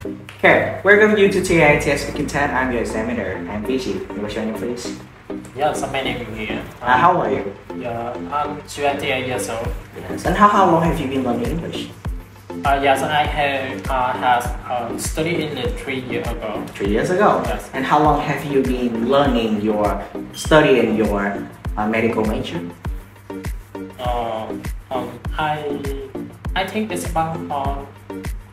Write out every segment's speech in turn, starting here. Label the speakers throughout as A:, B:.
A: Okay, welcome you to TITS Speaking 10. I'm your examiner. I'm Vijay. What's your name, please?
B: Yes, my name is Nghĩa.
A: How are you?
B: Yeah, I'm 28 years old.
A: Yes. And how long have you been learning English?
B: Yes, I have studied in it 3 years ago.
A: 3 years ago?
B: Yes.
A: And how long have you been studying your medical major?
B: I think it's about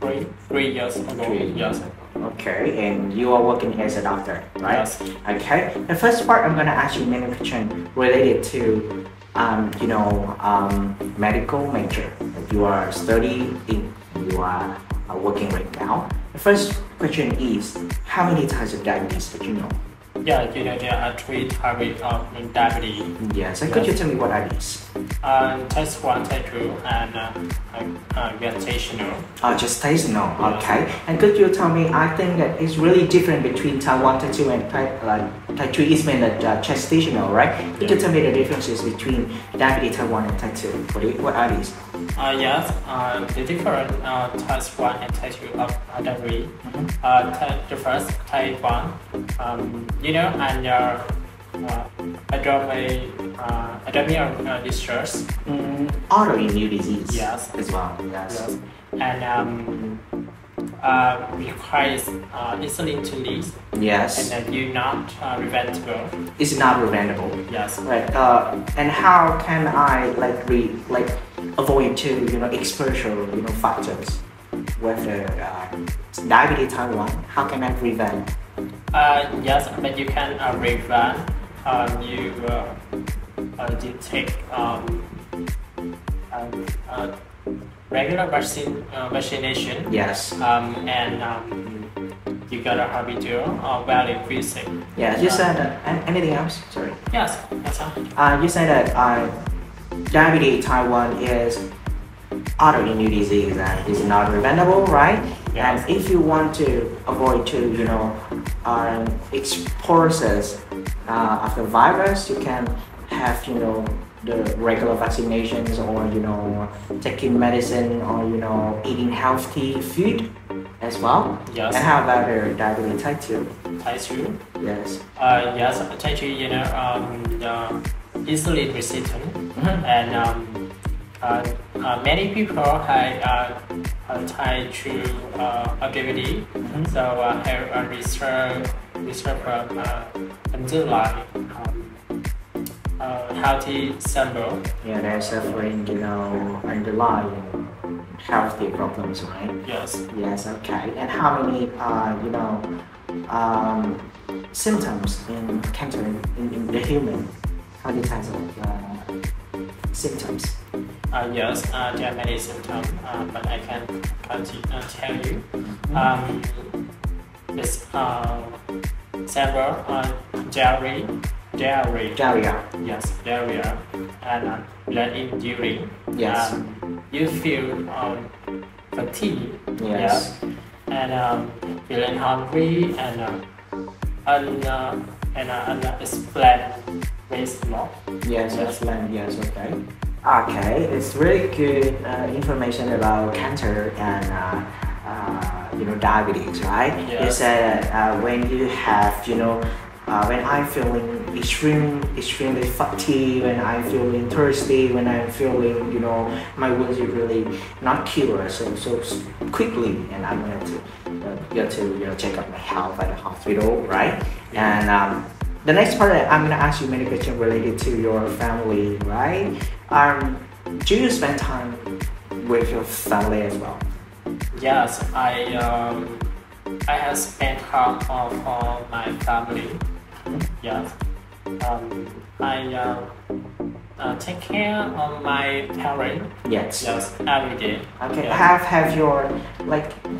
B: 3 years ago.
A: 3 years.
B: Yes.
A: Okay, and you are working as a doctor, right?
B: Yes.
A: Okay. The first part, I'm gonna ask you many questions related to, medical major that you are studying in. You are working right now. The first question is, how many types of diabetes did you know?
B: Yeah, there are 3 types of diabetes.
A: Yes, and could you tell me what are these?
B: Type 1, type 2, and gestational.
A: Gestational, okay. And could you tell me, I think that it's really different between type 1, type 2, and type 2 is meant that gestational, right? Could you tell me the differences between diabetes type 1 and type 2? What are these?
B: Yes, the different type 1 and type 2 of diabetes. The first type 1, and your abdominal distress.
A: Autoimmune disease.
B: Yes.
A: As well. Yes.
B: And requires insulin to lead.
A: Yes.
B: And you're not preventable.
A: It's not preventable.
B: Yes.
A: Right. And how can I avoid to exposure factors with diabetes type 1? How can I prevent?
B: Yes, but you can prevent. You take regular vaccination.
A: Yes.
B: And you gotta habitual or valid visit.
A: Yeah. You said anything else? Sorry.
B: Yes. That's all.
A: You said that diabetes type 1 is autoimmune disease and is not preventable, right?
B: Yes.
A: And if you want to avoid to exposures of the virus, you can have the regular vaccinations, or taking medicine, or eating healthy food as well.
B: Yes.
A: And how about the diabetes type 2?
B: Type 2.
A: Yes.
B: Yes, type 2, insulin resistant, and many people have type 2 diabetes, so have a research from underlying healthy sample.
A: Yeah, they're suffering, underlying healthy problems, right?
B: Yes.
A: Yes, okay. And how many, symptoms in cancer in the human? How many types of symptoms?
B: Yes, there are many symptoms, but I can tell you. It's several diarrhea. Yes, diarrhea, and blood in urine.
A: Yes.
B: You feel fatigue.
A: Yes.
B: And feeling hungry and unexplained waist loss.
A: Yes, excellent. Yes, okay. Okay, it's really good information about cancer and diabetes, right?
B: Yes.
A: You said when you have when I'm feeling extremely fatigued, when I'm feeling thirsty, when I'm feeling my wounds are really not cured so quickly, and I'm going to go to check up my health at the hospital, right? And the next part, I'm gonna ask you many questions related to your family, right? Do you spend time with your family as well?
B: Yes, I have spent half of all my family. Yes. I take care of my parents.
A: Yes.
B: Yes, every day.
A: Okay.
B: Yeah.
A: Have your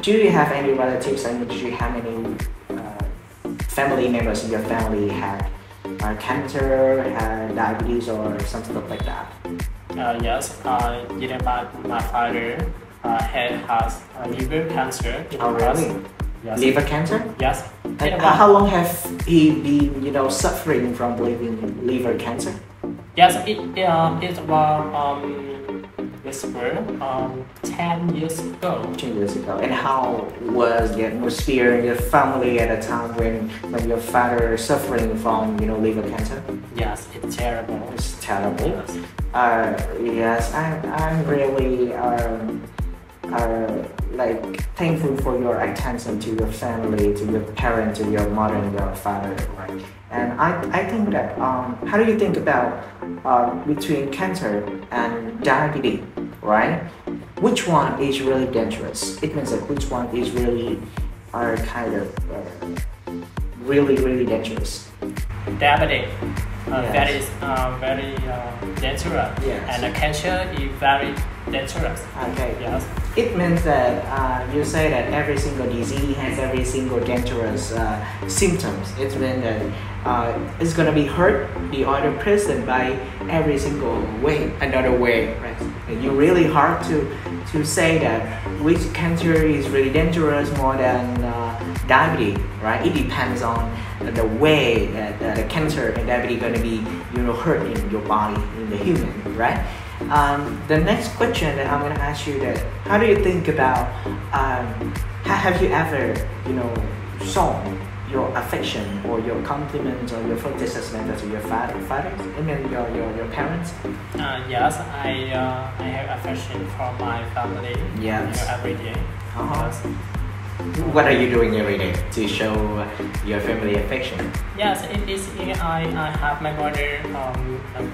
A: do you have any relatives, and do you have any family members in your family have cancer, diabetes, or something like that?
B: Yes. My father has liver cancer.
A: Oh, really?
B: Yes.
A: Liver cancer?
B: Yes.
A: How long have he been, suffering from liver cancer?
B: Yes, it's about whisper 10 years ago.
A: 10 years ago. And how was the atmosphere in your family at the time when your father is suffering from, liver cancer?
B: Yes, it's terrible.
A: It's terrible.
B: Yes.
A: Yes, I'm really thankful for your attention to your family, to your parents, to your mother and your father, right? And I think that how do you think about between cancer and diabetes, right? Which one is really dangerous? It means that which one is really really dangerous?
B: Diabetes.
A: Yes.
B: That is very dangerous.
A: Yes.
B: And cancer is very dangerous.
A: Okay.
B: Yes.
A: It means that you say that every single disease has every single dangerous symptoms. It means that it's gonna be hurt the other person by every single way, another way, right? And you really hard to say that which cancer is really dangerous more than diabetes, right? It depends on the way that the cancer and diabetes gonna be, hurt in your body, in the human, right? The next question that I'm going to ask you that how do you think about have you ever shown your affection or your compliments or your full disrespect to your father? I mean your parents?
B: Yes, I have affection for my family.
A: Yes.
B: Every day.
A: Yes. What are you doing every day to show your family affection?
B: Yes, it is. I have my mother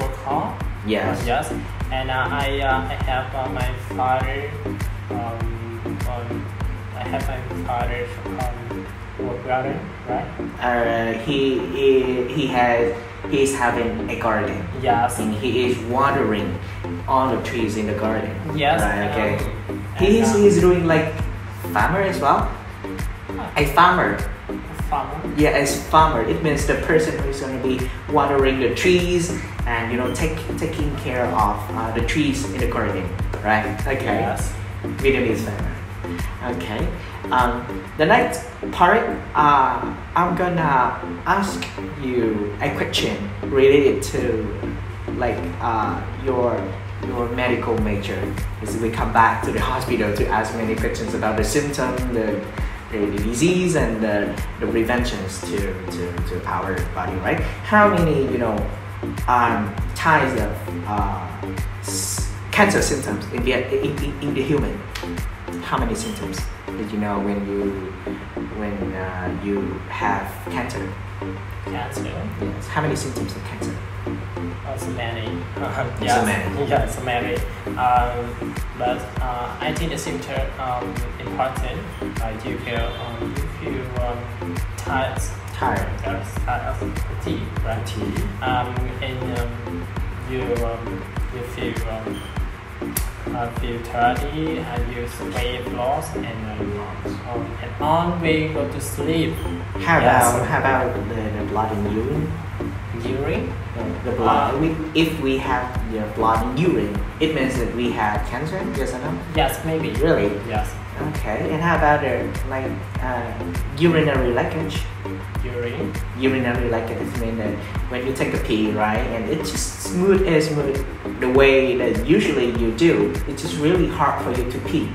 B: work hard.
A: Yes.
B: Yes, and I have my father. I have my father's work garden, right?
A: He's having a garden.
B: Yes.
A: And he is watering all the trees in the garden.
B: Yes.
A: Right. Okay. He's doing like farmer as well. A farmer.
B: Farmer.
A: Yeah, as farmer, it means the person who is going to be watering the trees and taking care of the trees in the garden, right? Okay.
B: Yes.
A: Vietnamese farmer. Okay. The next part, I'm gonna ask you a question related to your medical major. As we come back to the hospital to ask many questions about the symptoms, the disease and the preventions to our body, right? How many types of cancer symptoms in the human? How many symptoms did you know when you have cancer?
B: Cancer.
A: Yes. How many symptoms of cancer?
B: So many.
A: Yes. So many.
B: Yeah, so many. But I think the symptom important. You feel tired.
A: Tired.
B: Yes, tired of fatigue, right?
A: Fatigue.
B: And you feel tired and you weight loss and on way go to sleep.
A: How about the blood in urine?
B: Urine?
A: The blood. If we have the blood in urine, it means that we have cancer. Yes or no?
B: Yes, maybe.
A: Really?
B: Yes.
A: Okay. And how about urinary leakage? Urinary leakage means that when you take a pee, right, and it's just smooth the way that usually you do, it's just really hard for you to pee.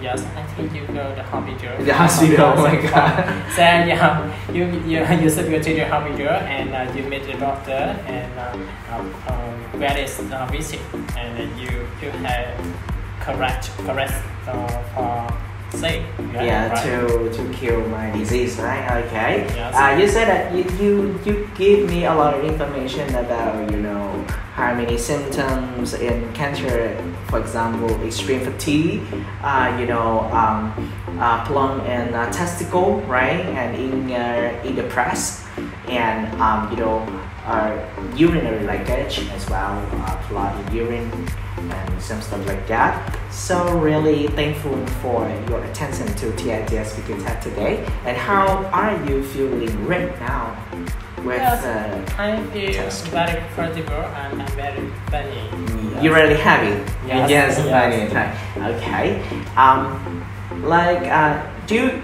B: Yes, I think you go to the hospital.
A: The hospital, oh my god.
B: So you should go to the hospital and you meet the doctor and where is the visit and you have correct for safe.
A: Yeah,
B: right?
A: to cure my disease, right? Okay.
B: Yes.
A: You said that you give me a lot of information about how many symptoms in cancer, for example, extreme fatigue, plum and testicle, right, and in the breast, and urinary leakage as well, blood in urine and some stuff like that. So really thankful for your attention to TITS Speaking Tech today. And how are you feeling right now with
B: I feel very comfortable and I'm very funny.
A: Yes. You're really happy?
B: Yes.
A: Funny. Okay. Do you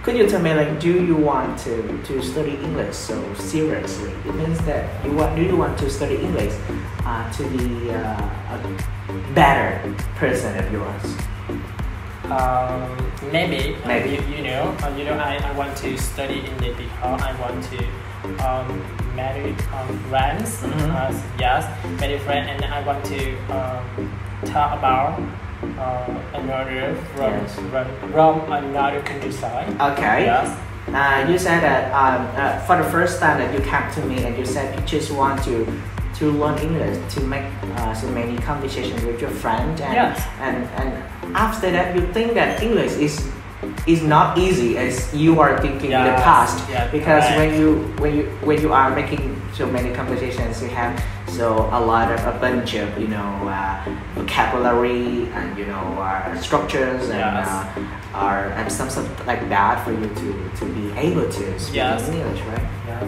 A: Could you tell me, like, do you want to study English so seriously? It means that do you want to study English to be a better person of yours?
B: Maybe.
A: Maybe.
B: I want to study English because I want to marry friends. Yes, marry friends, and I want to talk about another from another countryside.
A: Okay.
B: Yes.
A: You said that for the first time that you came to me and you said you just want to learn English to make so many conversations with your friend, and,
B: yes.
A: and after that you think that English is not easy as you are thinking in the past, because
B: correct.
A: when you are making so many conversations, you have a bunch of vocabulary and structures and something like that for you to be able to speak English, right?
B: Yeah.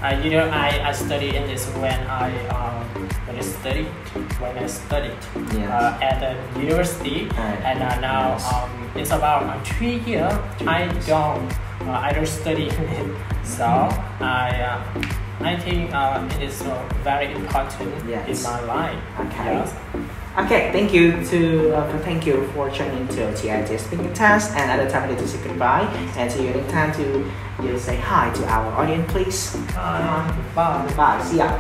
B: I studied English when I studied at the university, and now it's about 3 years. I don't study English, so I think it is very important in my life.
A: Okay.
B: Yes.
A: Okay, thank you for joining to TIT speaking test, and at the time I need to say goodbye, and see you next time to say hi to our audience, please.
B: Bye.
A: Bye. See ya.